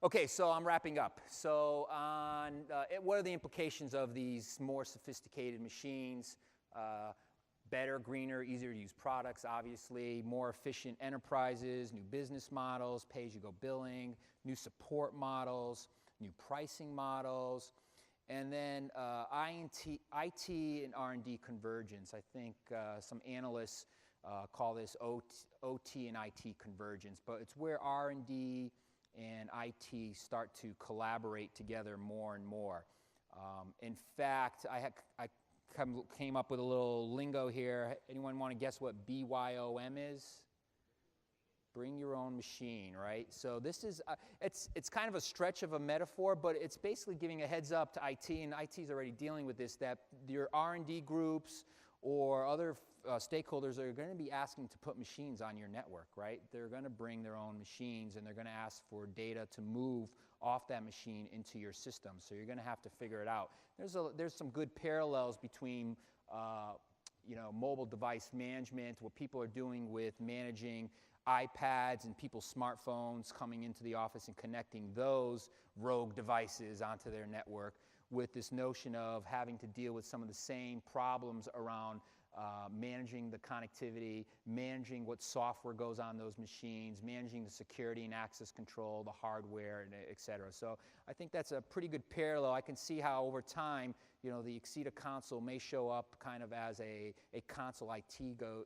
Okay, so I'm wrapping up. So what are the implications of these more sophisticated machines? Better, greener, easier to use products, obviously, more efficient enterprises, new business models, pay-as-you-go billing, new support models, new pricing models, and then IT and R&D convergence. I think some analysts call this OT and IT convergence, but it's where R&D and IT start to collaborate together more and more. In fact, I came up with a little lingo here. Anyone want to guess what BYOM is? Bring your own machine, right? So this is, it's kind of a stretch of a metaphor, but it's basically giving a heads up to IT, and IT is already dealing with this, that your R&D groups or other stakeholders are going to be asking to put machines on your network, right? They're going to bring their own machines, and they're going to ask for data to move off that machine into your system. So you're going to have to figure it out. There's some good parallels between mobile device management, what people are doing with managing iPads and people's smartphones coming into the office and connecting those rogue devices onto their network, with this notion of having to deal with some of the same problems around managing the connectivity, managing what software goes on those machines, managing the security and access control, the hardware, and et cetera. So I think that's a pretty good parallel. I can see how over time, the Axeda console may show up kind of as a console IT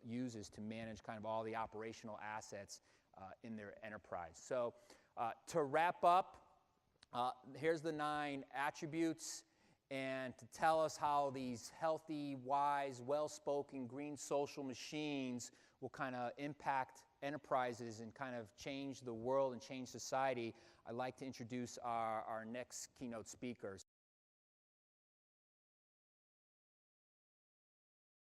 uses to manage kind of all the operational assets in their enterprise. So to wrap up, here's the 9 attributes, and to tell us how these healthy, wise, well-spoken, green social machines will kind of impact enterprises and kind of change the world and change society, I'd like to introduce our next keynote speakers.